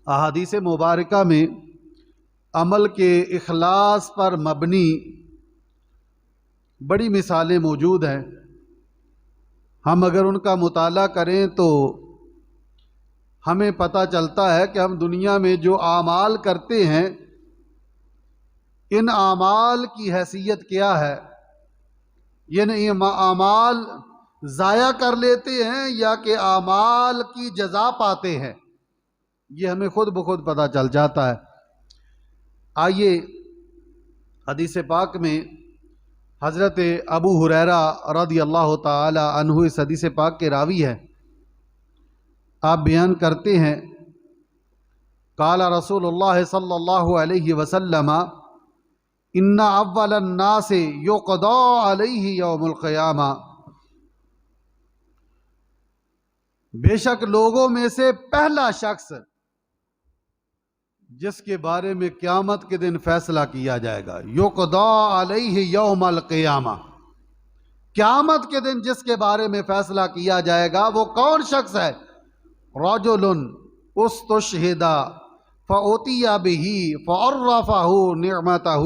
احادیث مبارکہ میں عمل کے اخلاص پر مبنی بڑی مثالیں موجود ہیں. ہم اگر ان کا مطالعہ کریں تو ہمیں پتہ چلتا ہے کہ ہم دنیا میں جو اعمال کرتے ہیں ان اعمال کی حیثیت کیا ہے. یعنی اعمال ضائع کر لیتے ہیں یا کہ اعمال کی جزا پاتے ہیں، یہ ہمیں خود بخود پتہ چل جاتا ہے. آئیے حدیث پاک میں حضرت ابو ہریرہ رضی اللہ تعالی عنہ اس حدیث پاک کے راوی ہیں. آپ بیان کرتے ہیں قال رسول اللہ صلی اللہ علیہ وسلم ان اول الناس یقضی علیہ یوم القیامہ، بے شک لوگوں میں سے پہلا شخص جس کے بارے میں قیامت کے دن فیصلہ کیا جائے گا، یقضی علیہ یوم القیامہ، قیامت کے دن جس کے بارے میں فیصلہ کیا جائے گا وہ کون شخص ہے؟ رجل استشہد فأتی بہ فعرفہ نعمتہ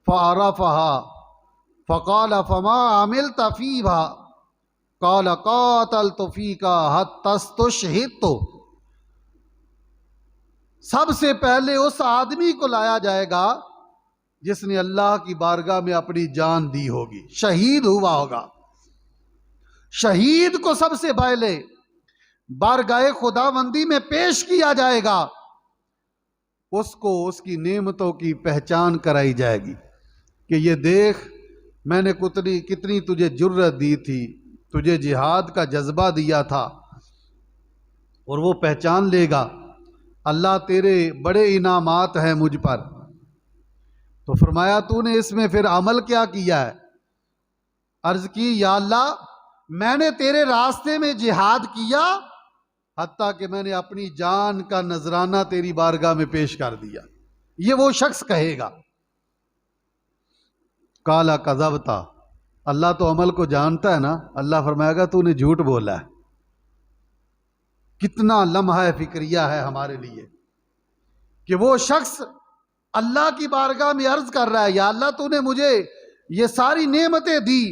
فعرفها فقال فما عملت فیہا قال قاتلت فیک حتی استشہدت. سب سے پہلے اس آدمی کو لایا جائے گا جس نے اللہ کی بارگاہ میں اپنی جان دی ہوگی، شہید ہوا ہوگا. شہید کو سب سے پہلے بارگاہ خداوندی میں پیش کیا جائے گا، اس کو اس کی نعمتوں کی پہچان کرائی جائے گی کہ یہ دیکھ میں نے کتنی تجھے جرت دی تھی، تجھے جہاد کا جذبہ دیا تھا، اور وہ پہچان لے گا اللہ تیرے بڑے انعامات ہیں مجھ پر. تو فرمایا تو نے اس میں پھر عمل کیا کیا ہے؟ عرض کی یا اللہ میں نے تیرے راستے میں جہاد کیا، حتیٰ کہ میں نے اپنی جان کا نذرانہ تیری بارگاہ میں پیش کر دیا. یہ وہ شخص کہے گا. کالا کذبتا، اللہ تو عمل کو جانتا ہے نا. اللہ فرمائے گا تو نے جھوٹ بولا ہے. کتنا لمحہ فکریہ ہے ہمارے لیے کہ وہ شخص اللہ کی بارگاہ میں عرض کر رہا ہے یا اللہ تو نے مجھے یہ ساری نعمتیں دی،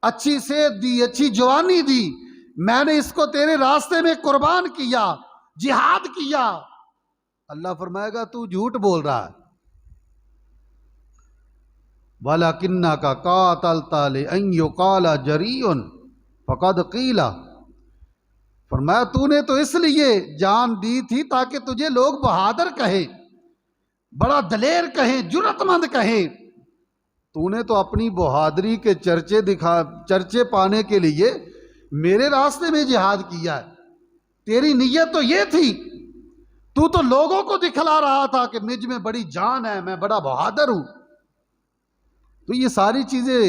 اچھی صحت دی، اچھی جوانی دی، میں نے اس کو تیرے راستے میں قربان کیا، جہاد کیا. اللہ فرمائے گا تو جھوٹ بول رہا ہے. وَلَكِنَّكَ قَاتَلْتَ لِأَنْ يُقَالَ جَرِيٌّ فَقَدْ قِيلَ، فرمایا تو نے تو اس لیے جان دی تھی تاکہ تجھے لوگ بہادر کہیں، بڑا دلیر کہیں، جرت مند کہیں. تو نے تو اپنی بہادری کے چرچے پانے کے لیے میرے راستے میں جہاد کیا ہے. تیری نیت تو یہ تھی، تو لوگوں کو دکھلا رہا تھا کہ مجھ میں بڑی جان ہے، میں بڑا بہادر ہوں. تو یہ ساری چیزیں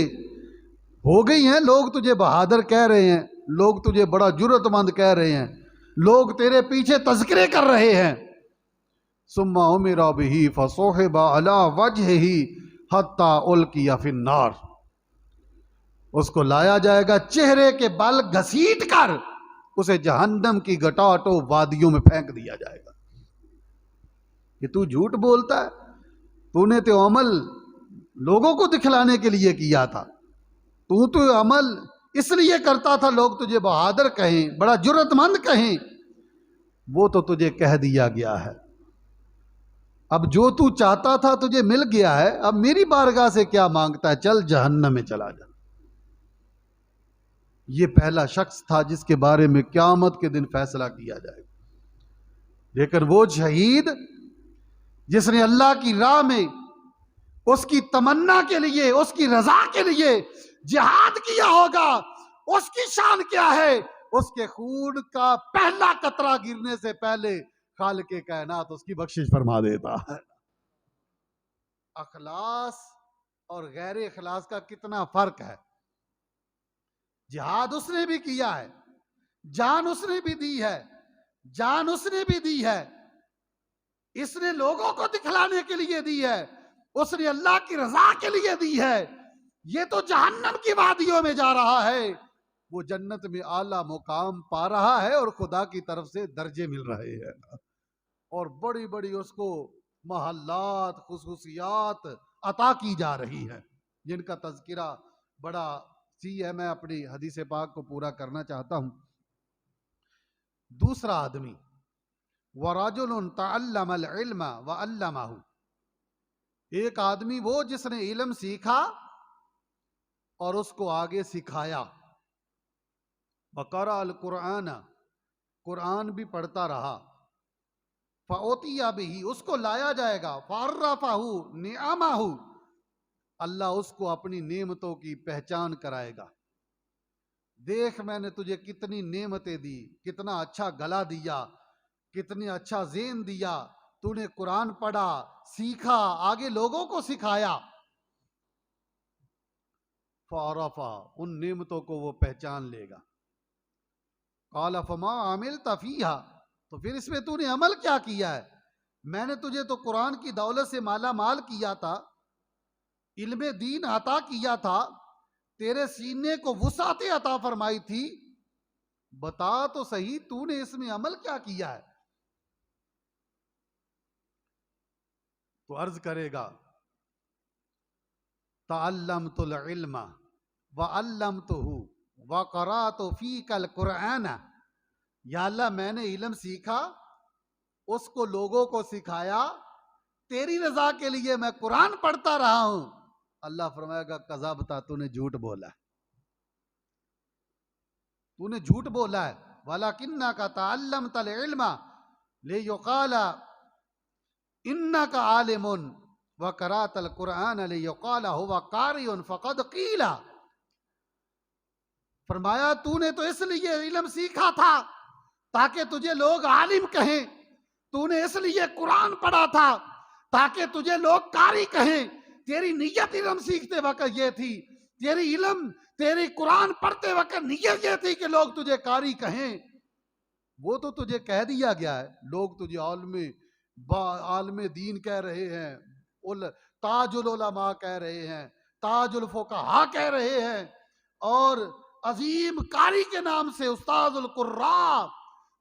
ہو گئی ہیں، لوگ تجھے بہادر کہہ رہے ہیں، لوگ تجھے بڑا جرت مند کہہ رہے ہیں، لوگ تیرے پیچھے تذکرے کر رہے ہیں. ثم امر بہ فصحب علی وجہہ حتی القی فی النار، اس کو لایا جائے گا چہرے کے بل گھسیٹ کر اسے جہنم کی گٹاٹو وادیوں میں پھینک دیا جائے گا. کہ تو جھوٹ بولتا ہے، تو نے تو عمل لوگوں کو دکھلانے کے لیے کیا تھا، تو عمل اس لیے کرتا تھا لوگ تجھے بہادر کہیں، بڑا جرت مند کہیں. وہ تو تجھے کہہ دیا گیا ہے. اب جو تو چاہتا تھا تجھے مل گیا ہے، اب میری بارگاہ سے کیا مانگتا ہے؟ چل جہنم میں چلا جا. یہ پہلا شخص تھا جس کے بارے میں قیامت کے دن فیصلہ کیا جائے گا. لیکن وہ شہید جس نے اللہ کی راہ میں اس کی تمنا کے لیے، اس کی رضا کے لیے جہاد کیا ہوگا، اس کی شان کیا ہے؟ اس کے خون کا پہلا قطرہ گرنے سے پہلے خالق کائنات اس کی بخشش فرما دیتا ہے. اخلاص اور غیر اخلاص کا کتنا فرق ہے. جہاد اس نے بھی کیا ہے، جان اس نے بھی دی ہے، جان اس نے بھی دی ہے، اس نے لوگوں کو دکھلانے کے لیے دی ہے، اس نے اللہ کی رضا کے لیے دی ہے. یہ تو جہنم کی وادیوں میں جا رہا ہے، وہ جنت میں اعلیٰ مقام پا رہا ہے اور خدا کی طرف سے درجے مل رہے ہیں. اور بڑی بڑی اس کو محلات خصوصیات عطا کی جا رہی ہے، جن کا تذکرہ بڑا سی ہے، میں اپنی حدیث پاک کو پورا کرنا چاہتا ہوں۔ دوسرا آدمی وَرَجُلٌ تَعَلَّمَ الْعِلْمَ وَعَلَّمَهُ، ایک آدمی وہ جس نے علم سیکھا اور اس کو آگے سکھایا، وَقَرَأَ الْقُرْآنَ، قرآن بھی پڑھتا رہا، فَأُوتِيَ بِهِ، اس کو لایا جائے گا، فَعَرَّفَهُ نِعَمَهُ، اللہ اس کو اپنی نعمتوں کی پہچان کرائے گا۔ دیکھ میں نے تجھے کتنی نعمتیں دی، کتنا اچھا گلا دیا، کتنی اچھا ذہن دیا، تو نے قرآن پڑھا، سیکھا، آگے لوگوں کو سکھایا۔ فعرفا، ان نعمتوں کو وہ پہچان لے گا۔ قال فما عملت فیہا، تو پھر اس میں تو نے عمل کیا کیا ہے؟ میں نے تجھے تو قرآن کی دولت سے مالا مال کیا تھا، علم دین عطا کیا تھا، تیرے سینے کو وسعت عطا فرمائی تھی، بتا تو صحیح تو نے اس میں عمل کیا کیا ہے؟ تو عرض کرے گا تعلمت العلم وعلمتہ وقرأت فیک القرآن، یا اللہ میں نے علم سیکھا، اس کو لوگوں کو سکھایا، تیری رضا کے لیے میں قرآن پڑھتا رہا ہوں۔ اللہ فرمائے گا کذبت، تو نے جھوٹ بولا ہے، تو نے جھوٹ بولا ہے، وَلَكِنَّكَ تَعَلَّمْتَ الْعِلْمَ لِيُقَالَ إِنَّكَ عَالِمٌ وَقَرَأْتَ الْقُرْآنَ لِيُقَالَ هُوَ قَارِئٌ فَقَدْ قِيلَ، فرمایا تو نے تو اس لیے علم سیکھا تھا تاکہ تجھے لوگ عالم کہیں، تو نے اس لیے قرآن پڑھا تھا تاکہ تجھے لوگ قاری کہیں، تیری نیت علم سیکھتے وقت یہ تھی، تیری قرآن پڑھتے وقت نیت یہ تھی کہ لوگ تجھے قاری کہیں، وہ تو تجھے کہہ دیا گیا ہے، لوگ تجھے عالم دین کہہ رہے ہیں، تاج العلماء کہہ رہے ہیں، تاج الفقہاء کہہ رہے ہیں، اور عظیم قاری کے نام سے استاد القراء،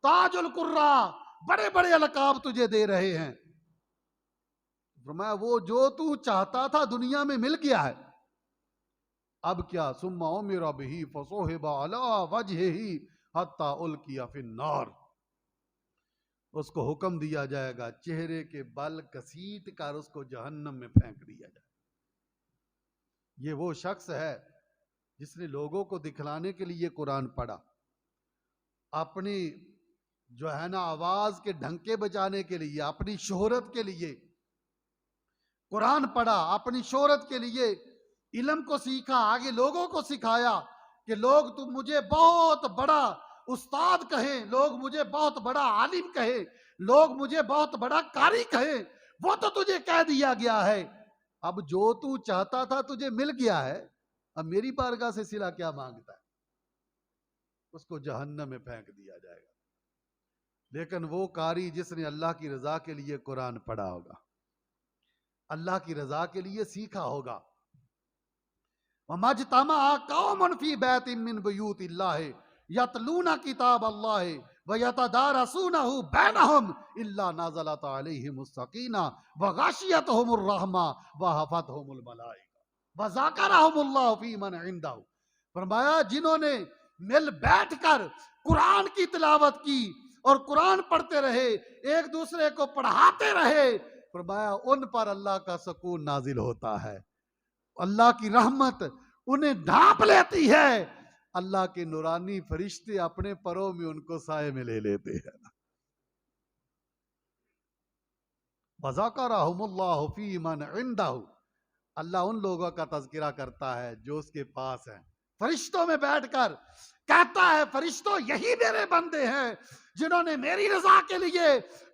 تاج القراء، بڑے بڑے القاب تجھے دے رہے ہیں۔ فرمایا وہ جو تو چاہتا تھا دنیا میں مل گیا ہے، اب کیا؟ ثم امر به فصحب علی وجهه حتى القی فی النار، اس کو حکم دیا جائے گا چہرے کے بل کسیٹ کر اس کو جہنم میں پھینک دیا جائے۔ یہ وہ شخص ہے جس نے لوگوں کو دکھلانے کے لیے قرآن پڑھا، اپنی جو ہے نا آواز کے ڈھنکے بجانے کے لیے، اپنی شہرت کے لیے قرآن پڑھا، اپنی شہرت کے لیے علم کو سیکھا، آگے لوگوں کو سکھایا کہ لوگ تم مجھے بہت بڑا استاد کہیں، لوگ مجھے بہت بڑا عالم کہیں، لوگ مجھے بہت بڑا قاری کہیں، وہ تو تجھے کہہ دیا گیا ہے، اب جو تو چاہتا تھا تجھے مل گیا ہے، اب میری بارگاہ سے صلہ کیا مانگتا ہے؟ اس کو جہنم میں پھینک دیا جائے گا۔ لیکن وہ قاری جس نے اللہ کی رضا کے لیے قرآن پڑھا ہوگا، اللہ کی رضا کے لیے سیکھا ہوگا، وَمَجْتَمَعَ قَوْمٌ فِي بَيْتٍ مِّن بُيُوتِ اللَّهِ يَتْلُونَ كِتَابَ اللَّهِ وَيَتَدَارَسُونَهُ بَيْنَهُمْ إِلَّا نَزَلَتْ عَلَيْهِمُ السَّكِينَةُ وَغَشِيَتْهُمُ الرَّحْمَةُ وَحَفَتْهُمُ الْمَلَائِكَةُ وَذَكَرَهُمُ اللَّهُ فِي مَنْ عِندَهُ، فرمایا جنہوں نے مل بیٹھ کر قرآن کی تلاوت کی اور قرآن پڑھتے رہے، ایک دوسرے کو پڑھاتے رہے، فرمایا ان پر اللہ کا سکون نازل ہوتا ہے، اللہ کی رحمت انہیں ڈھانپ لیتی ہے، اللہ کے نورانی فرشتے اپنے پروں میں ان کو سائے میں لے لیتے ہیں۔ وَذَكَرَهُمُ اللَّهُ فِي مَنْ عِندَهُ، اللہ ان لوگوں کا تذکرہ کرتا ہے جو اس کے پاس ہیں، فرشتوں میں بیٹھ کر کہتا ہے فرشتوں یہی میرے بندے ہیں جنہوں نے میری رضا کے لیے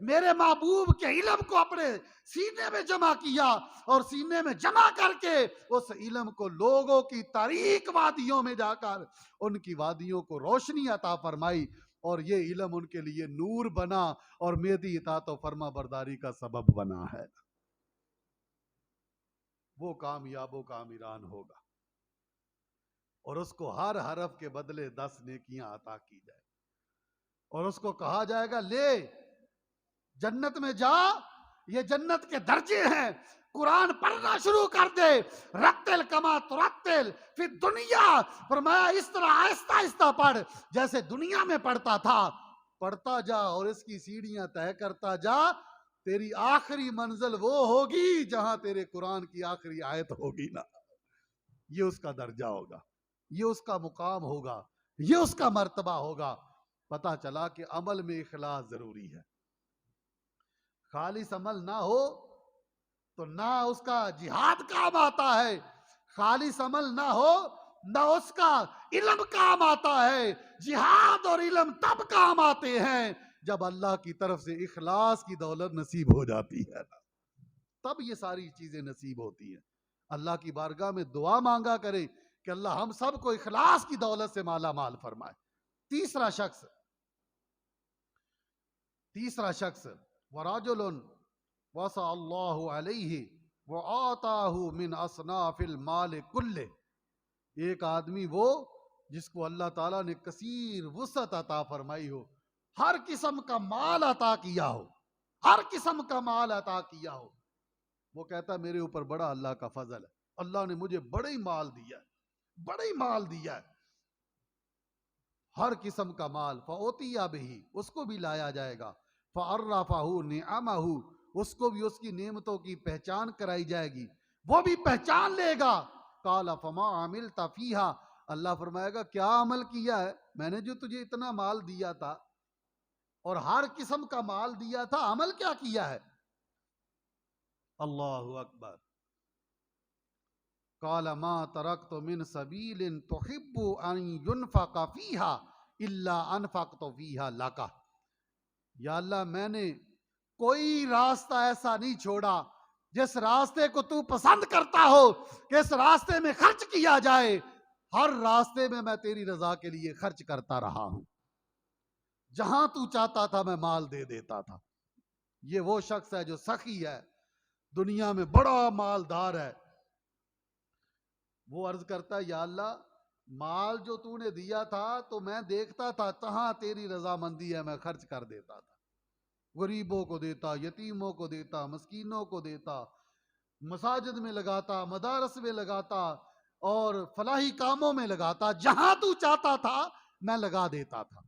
میرے محبوب کے علم کو اپنے سینے میں جمع کیا، اور سینے میں جمع کر کے اس علم کو لوگوں کی تاریک وادیوں میں جا کر ان کی وادیوں کو روشنی عطا فرمائی، اور یہ علم ان کے لیے نور بنا اور میری اطاعت و فرما برداری کا سبب بنا ہے۔ وہ کامیاب و کامران ہوگا، اور اس کو ہر حرف کے بدلے 10 نیکیاں عطا کی جائے، اور اس کو کہا جائے گا لے جنت میں جا، یہ جنت کے درجے ہیں، قرآن پڑھنا شروع کر دے، رتل کما ترتل فی دنیا، فرمایا اس طرح آہستہ آہستہ پڑھ جیسے دنیا میں پڑھتا تھا، پڑھتا جا اور اس کی سیڑھیاں طے کرتا جا، تیری آخری منزل وہ ہوگی جہاں تیرے قرآن کی آخری آیت ہوگی نا، یہ اس کا درجہ ہوگا، یہ اس کا مقام ہوگا، یہ اس کا مرتبہ ہوگا۔ پتہ چلا کہ عمل میں اخلاص ضروری ہے، خالص عمل نہ ہو تو نہ اس کا جہاد کام آتا ہے، خالص عمل نہ ہو نہ اس کا علم کام آتا ہے۔ جہاد اور علم تب کام آتے ہیں جب اللہ کی طرف سے اخلاص کی دولت نصیب ہو جاتی ہے، تب یہ ساری چیزیں نصیب ہوتی ہیں۔ اللہ کی بارگاہ میں دعا مانگا کریں کہ اللہ ہم سب کو اخلاص کی دولت سے مالا مال فرمائے۔ تیسرا شخص وَرَجُلٌ وَسَعَ اللَّهُ عَلَيْهِ وَآتَاهُ مِنْ أَصْنَافِ الْمَالِ كُلِّهِ، ایک آدمی وہ جس کو اللہ تعالیٰ نے کثیر وسعت عطا فرمائی ہو، ہر قسم کا مال عطا کیا ہو، ہر قسم کا مال عطا کیا ہو، وہ کہتا ہے میرے اوپر بڑا اللہ کا فضل ہے، اللہ نے مجھے بڑا ہی مال دیا ہے، بڑا ہی مال دیا ہے، ہر قسم کا مال، فَأُوتِيَ بِهِ، اس کو بھی لایا جائے گا، فَعَرَّفَهُ نِعَمَهُ، اس کو بھی اس کی نعمتوں کی پہچان کرائی جائے گی، وہ بھی پہچان لے گا۔ قَالَ فَمَا عَمِلْتَ فِيهَا، اللہ فرمائے گا کیا عمل کیا ہے، میں نے جو تجھے اتنا مال دیا تھا اور ہر قسم کا مال دیا تھا، عمل کیا کیا ہے؟ اللہ اکبر۔ قال ما ترکت من سبیل تحب ان ينفق فیها الا انفقت فیها لک، یا اللہ میں نے کوئی راستہ ایسا نہیں چھوڑا جس راستے کو تو پسند کرتا ہو کہ اس راستے میں خرچ کیا جائے، ہر راستے میں میں تیری رضا کے لیے خرچ کرتا رہا ہوں، جہاں تو چاہتا تھا میں مال دے دیتا تھا۔ یہ وہ شخص ہے جو سخی ہے، دنیا میں بڑا مالدار ہے، وہ عرض کرتا ہے یا اللہ مال جو تو نے دیا تھا تو میں دیکھتا تھا کہاں تیری رضامندی ہے، میں خرچ کر دیتا تھا، غریبوں کو دیتا، یتیموں کو دیتا، مسکینوں کو دیتا، مساجد میں لگاتا، مدارس میں لگاتا اور فلاحی کاموں میں لگاتا، جہاں تو چاہتا تھا میں لگا دیتا تھا۔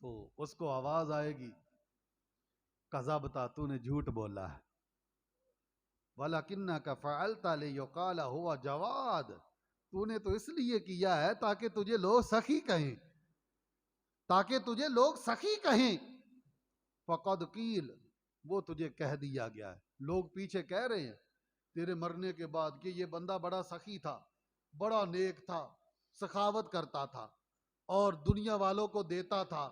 تو اس کو آواز آئے گی کذبت، تو نے جھوٹ بولا ہے، وَلَكِنَّكَ فَعَلْتَ لِيُقَالَ هُوَ جَوَادٌ، تو نے تو اس لیے کیا ہے تاکہ تجھے لوگ سخی کہیں، تاکہ تجھے لوگ سخی کہیں۔ فَقَدْ قِيلَ، وہ تجھے کہہ دیا گیا ہے، لوگ پیچھے کہہ رہے ہیں تیرے مرنے کے بعد کہ یہ بندہ بڑا سخی تھا، بڑا نیک تھا، سخاوت کرتا تھا اور دنیا والوں کو دیتا تھا،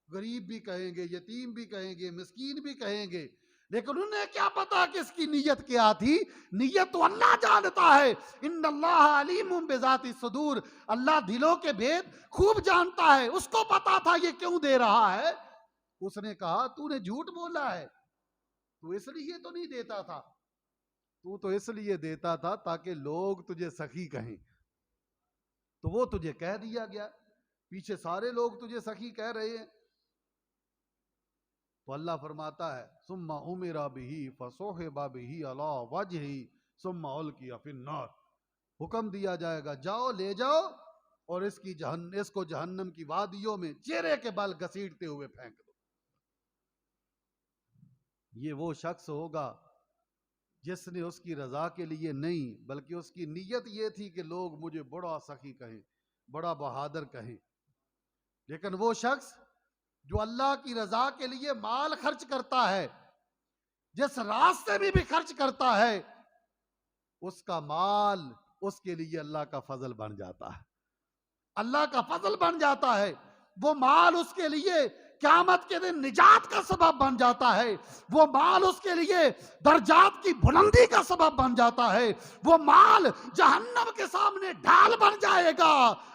غریب بھی کہیں گے، یتیم بھی کہیں گے، مسکین بھی کہیں گے، لیکن انہیں کیا پتا کہ اس کی نیت کیا تھی؟ نیت تو اللہ جانتا ہے، ان اللہ علیم بذات الصدور، اللہ دلوں کے بھید خوب جانتا ہے، اس کو پتا تھا یہ کیوں دے رہا ہے۔ اس نے کہا تو نے جھوٹ بولا ہے، تو اس لیے تو نہیں دیتا تھا، تو تو اس لیے دیتا تھا تاکہ لوگ تجھے سخی کہیں، تو وہ تجھے کہہ دیا گیا، پیچھے سارے لوگ تجھے سخی کہہ رہے ہیں۔ تو اللہ فرماتا ہے ثم امر به فصحب به علی وجهه ثم القی فی النار، حکم دیا جائے گا جاؤ لے جاؤ اور اس کو جہنم کی وادیوں میں چہرے کے بل گھسیٹتے ہوئے پھینک دو۔ یہ وہ شخص ہوگا جس نے اس کی رضا کے لیے نہیں بلکہ اس کی نیت یہ تھی کہ لوگ مجھے بڑا سخی کہیں، بڑا بہادر کہیں، لیکن وہ شخص جو اللہ کی رضا کے لیے مال خرچ کرتا ہے، جس راستے میں بھی خرچ کرتا ہے، اس کا مال اس کے لیے اللہ کا فضل بن جاتا ہے، اللہ کا فضل بن جاتا ہے، وہ مال اس کے لیے قیامت کے دن نجات کا سبب بن جاتا ہے، وہ مال اس کے لیے درجات کی بلندی کا سبب بن جاتا ہے، وہ مال جہنم کے سامنے ڈھال بن جائے گا،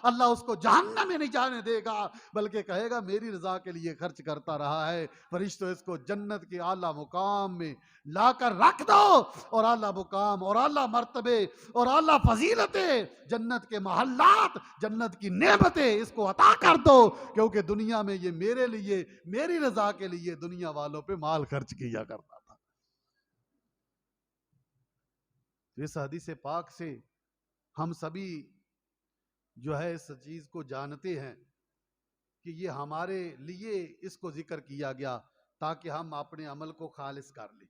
اللہ اس کو جہنم میں نہیں جانے دے گا بلکہ کہے گا میری رضا کے لیے خرچ کرتا رہا ہے، فرشتوں اس کو جنت کے اعلیٰ مقام میں لا کر رکھ دو اور اعلیٰ مقام اور اعلیٰ مرتبے اور اعلیٰ فضیلتیں، جنت کے محلات، جنت کی نعمتیں اس کو عطا کر دو، کیونکہ دنیا میں یہ میرے لیے لیے، میری رضا کے لیے دنیا والوں پہ مال خرچ کیا کرتا تھا۔ اس حدیث پاک سے ہم سبھی جو ہے اس چیز کو جانتے ہیں کہ یہ ہمارے لیے اس کو ذکر کیا گیا تاکہ ہم اپنے عمل کو خالص کر لیں،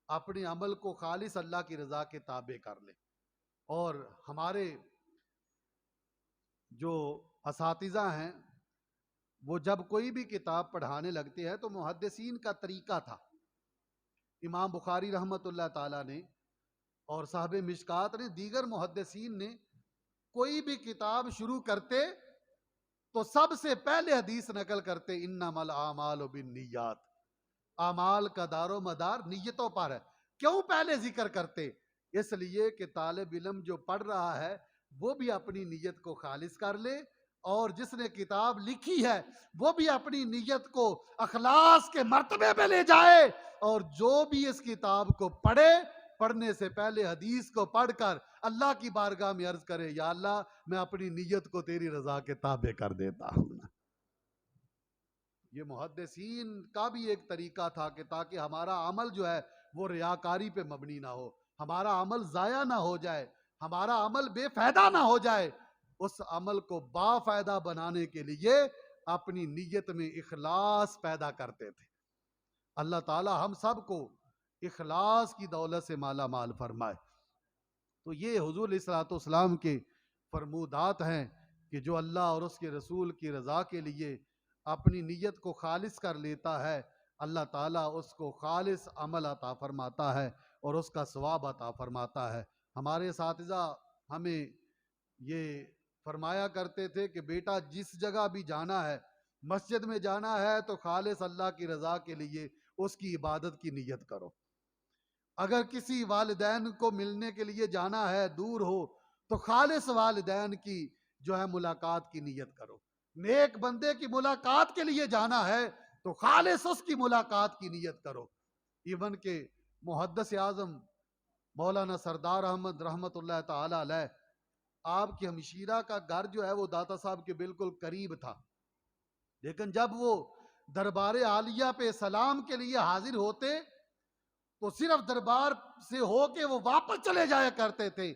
اپنے عمل کو خالص اللہ کی رضا کے تابع کر لیں۔ اور ہمارے جو اساتذہ ہیں وہ جب کوئی بھی کتاب پڑھانے لگتے ہیں تو محدثین کا طریقہ تھا، امام بخاری رحمۃ اللہ تعالیٰ نے اور صاحب مشکات نے، دیگر محدثین نے کوئی بھی کتاب شروع کرتے تو سب سے پہلے حدیث نقل کرتے انما الاعمال بالنیات، اعمال کا دار و مدار نیتوں پر ہے۔ کیوں پہلے ذکر کرتے؟ اس لیے کہ طالب علم جو پڑھ رہا ہے وہ بھی اپنی نیت کو خالص کر لے، اور جس نے کتاب لکھی ہے وہ بھی اپنی نیت کو اخلاص کے مرتبے پہ لے جائے، اور جو بھی اس کتاب کو پڑھے پڑھنے سے پہلے حدیث کو پڑھ کر اللہ کی بارگاہ میں عرض کرے یا اللہ میں اپنی نیت کو تیری رضا کے تابع کر دیتا ہوں۔ یہ محدثین کا بھی ایک طریقہ تھا کہ تاکہ ہمارا عمل جو ہے وہ ریاکاری پہ مبنی نہ ہو، ہمارا عمل ضائع نہ ہو جائے، ہمارا عمل بے فائدہ نہ ہو جائے، اس عمل کو با فائدہ بنانے کے لیے اپنی نیت میں اخلاص پیدا کرتے تھے۔ اللہ تعالی ہم سب کو اخلاص کی دولت سے مالا مال فرمائے۔ تو یہ حضور علیہ الصلوۃ والسلام کے فرمودات ہیں کہ جو اللہ اور اس کے رسول کی رضا کے لیے اپنی نیت کو خالص کر لیتا ہے، اللہ تعالیٰ اس کو خالص عمل عطا فرماتا ہے اور اس کا ثواب عطا فرماتا ہے۔ ہمارے اساتذہ ہمیں یہ فرمایا کرتے تھے کہ بیٹا جس جگہ بھی جانا ہے، مسجد میں جانا ہے تو خالص اللہ کی رضا کے لیے اس کی عبادت کی نیت کرو۔ اگر کسی والدین کو ملنے کے لیے جانا ہے، دور ہو، تو خالص والدین کی جو ہے ملاقات کی نیت کرو۔ نیک بندے کی ملاقات کے لیے جانا ہے تو خالص اس کی ملاقات کی نیت کرو۔ ایون کہ محدث اعظم مولانا سردار احمد رحمت اللہ تعالی علیہ، آپ کی ہمشیرہ کا گھر جو ہے وہ داتا صاحب کے بالکل قریب تھا، لیکن جب وہ دربار عالیہ پہ سلام کے لیے حاضر ہوتے تو صرف دربار سے ہو کے وہ واپس چلے جایا کرتے تھے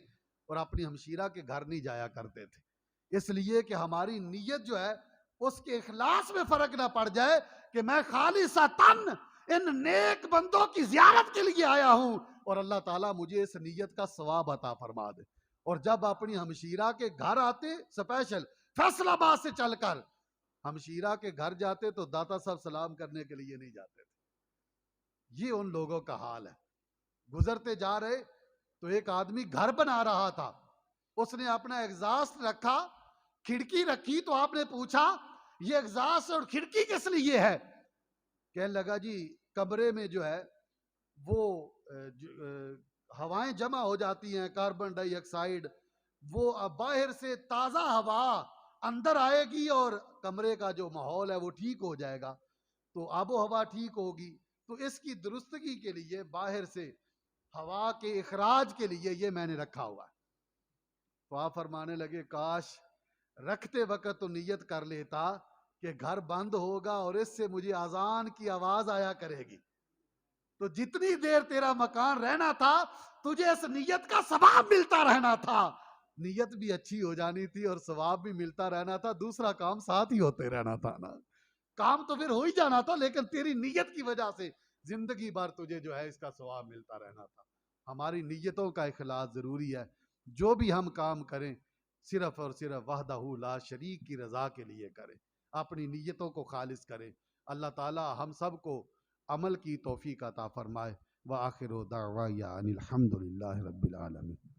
اور اپنی ہمشیرہ کے گھر نہیں جایا کرتے تھے، اس لیے کہ ہماری نیت جو ہے اس کے اخلاص میں فرق نہ پڑ جائے کہ میں خالصتاً ان نیک بندوں کی زیارت کے لیے آیا ہوں اور اللہ تعالیٰ مجھے اس نیت کا ثواب عطا فرما دے۔ اور جب اپنی ہمشیرہ کے گھر آتے، اسپیشل فیصل آباد سے چل کر ہمشیرہ کے گھر جاتے تو داتا صاحب سلام کرنے کے لیے نہیں جاتے تھے۔ یہ ان لوگوں کا حال ہے۔ گزرتے جا رہے تو ایک آدمی گھر بنا رہا تھا، اس نے اپنا ایگزاسٹ رکھا، کھڑکی رکھی، تو آپ نے پوچھا یہ ایگزاسٹ اور کھڑکی کس لیے ہے؟ کہنے لگا جی کمرے میں جو ہے وہ ہوائیں جمع ہو جاتی ہیں، کاربن ڈائی آکسائڈ، وہ باہر سے تازہ ہوا اندر آئے گی اور کمرے کا جو ماحول ہے وہ ٹھیک ہو جائے گا، تو آب و ہوا ٹھیک ہوگی، تو اس کی درستگی کے لیے باہر سے ہوا کے اخراج کے لیے یہ میں نے رکھا ہوا ہے۔ تو آپ فرمانے لگے کاش رکھتے وقت تو نیت کر لیتا کہ گھر بند ہوگا اور اس سے مجھے اذان کی آواز آیا کرے گی، تو جتنی دیر تیرا مکان رہنا تھا تجھے اس نیت کا ثواب ملتا رہنا تھا، نیت بھی اچھی ہو جانی تھی اور ثواب بھی ملتا رہنا تھا، دوسرا کام ساتھ ہی ہوتے رہنا تھا نا، کام تو پھر ہو ہی جانا تھا لیکن تیری نیت کی وجہ سے زندگی بھر تجھے جو ہے اس کا ثواب ملتا رہنا تھا۔ ہماری نیتوں کا اخلاص ضروری ہے، جو بھی ہم کام کریں صرف اور صرف وحدہ لا شریک کی رضا کے لیے کریں، اپنی نیتوں کو خالص کریں۔ اللہ تعالی ہم سب کو عمل کی توفیق عطا فرمائے۔ وآخر دعوانا ان الحمد للہ رب العالمین۔